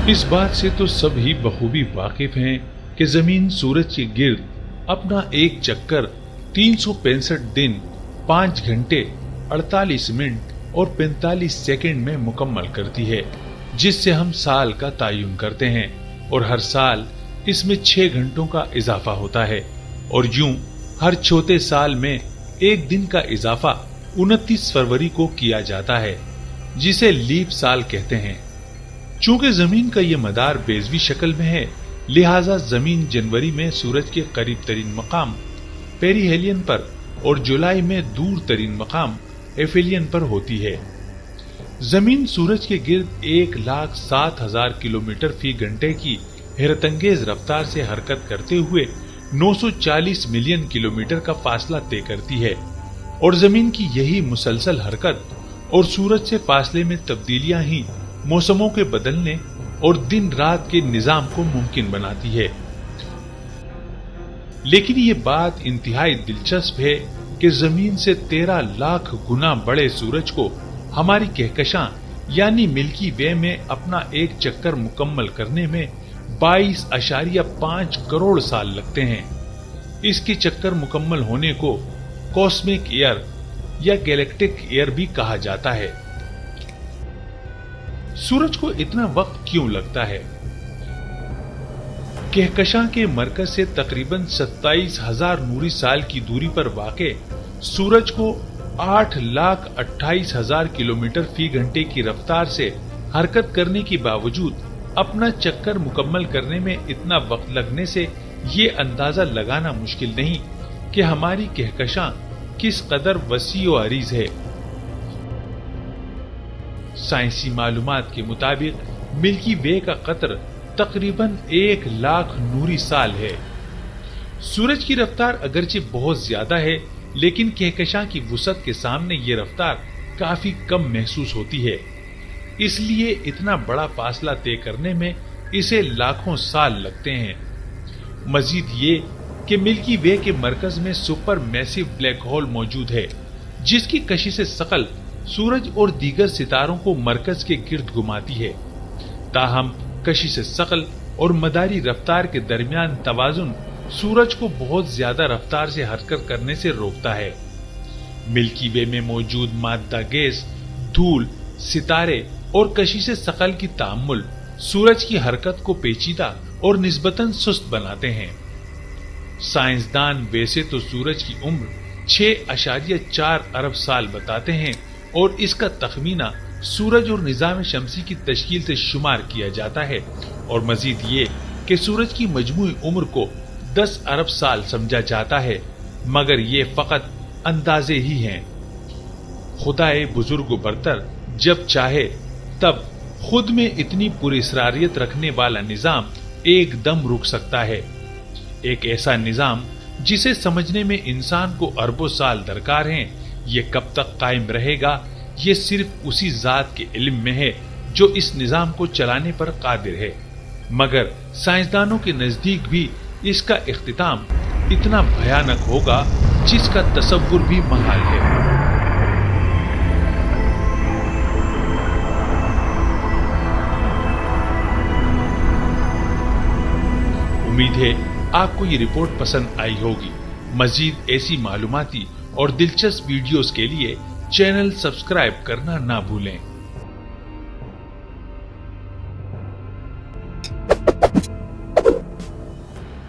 इस बात से तो सभी बखूबी वाकिफ हैं कि जमीन सूरज के गिर्द अपना एक चक्कर 365 दिन 5 घंटे 48 मिनट और 45 सेकंड में मुकम्मल करती है, जिससे हम साल का तयन करते हैं और हर साल इसमें 6 घंटों का इजाफा होता है और यूं हर चौथे साल में एक दिन का इजाफा 29 फरवरी को किया जाता है, जिसे लीप साल कहते हैं। चूंकि जमीन का ये मदार बेजवी शक्ल में है, लिहाजा जमीन जनवरी में सूरज के करीब तरीन मकाम पेरीहेलियन पर और जुलाई में दूर तरीन मकाम एफेलियन पर होती है। जमीन सूरज के गिर्द 1,07,000 किलोमीटर फी घंटे की हैरतंगेज रफ्तार से हरकत करते हुए 940 मिलियन किलोमीटर का फासला तय करती है और जमीन की यही मुसलसल हरकत और सूरज से फासले में तब्दीलियां ही मौसमों के बदलने और दिन रात के निजाम को मुमकिन बनाती है। लेकिन ये बात इंतहाई दिलचस्प है कि जमीन से 13 लाख गुना बड़े सूरज को हमारी कहकशां यानी मिल्की वे में अपना एक चक्कर मुकम्मल करने में 22.5 करोड़ साल लगते हैं। इसके चक्कर मुकम्मल होने को कॉस्मिक ईयर या गैलेक्टिक ईयर भी कहा जाता है। सूरज को इतना वक्त क्यों लगता है? कहकशां के मरकज से तकरीबन 27,000 नूरी साल की दूरी पर वाक़े सूरज को 8,28,000 किलोमीटर फी घंटे की रफ्तार से हरकत करने के बावजूद अपना चक्कर मुकम्मल करने में इतना वक्त लगने से ये अंदाजा लगाना मुश्किल नहीं कि हमारी कहकशां किस कदर वसी और अरीज है। साइंसी मालूमात के मुताबिक मिल्की वे का कतर तकरीबन 1 लाख नूरी साल है। सूरज की रफ्तार अगरचे बहुत ज्यादा है, लेकिन कहकशां की वुसअत के सामने ये रफ्तार काफी कम महसूस होती है। इसलिए इतना बड़ा फासला तय करने में इसे लाखों साल लगते हैं। मजीद ये कि मिल्की वे के मरकज में सुपर मैसिव ब्लैक होल मौजूद है, जिसकी कशिश सकल सूरज और दीगर सितारों को मरकज के गिर्द घुमाती है। ताहम कशिश सकल और मदारी रफ्तार के दरमियान तवाजुन सूरज को बहुत ज्यादा रफ्तार से हरकत करने से रोकता है। मिल्की वे में मौजूद मादा गैस, धूल, सितारे और कशिश सकल की तामुल सूरज की हरकत को पेचीदा और निस्बतन सुस्त बनाते हैं। साइंसदान वैसे तो सूरज की उम्र 6.4 अरब साल बताते हैं और इसका तखमीना सूरज और निजाम शमसी की तश्कील से शुमार किया जाता है और मजीद ये कि सूरज की मजमूई उम्र को 10 अरब साल समझा जाता है, मगर ये फकत अंदाजे ही हैं। खुदाए बुजुर्ग बरतर जब चाहे तब खुद में इतनी पुरस्रारियत रखने वाला निजाम एकदम रुक सकता है। एक ऐसा निजाम जिसे समझने में इंसान को अरबों साल दरकार हैं, ये कब तक कायम रहेगा, ये सिर्फ उसी जात के इल्म में है जो इस निजाम को चलाने पर कादिर है। मगर साइंसदानों के नजदीक भी इसका इख्तिताम इतना भयानक होगा जिसका तसव्वुर भी महाल है। उम्मीद है आपको ये रिपोर्ट पसंद आई होगी। मजीद ऐसी मालूमाती और दिलचस्प वीडियोस के लिए चैनल सब्सक्राइब करना ना भूलें।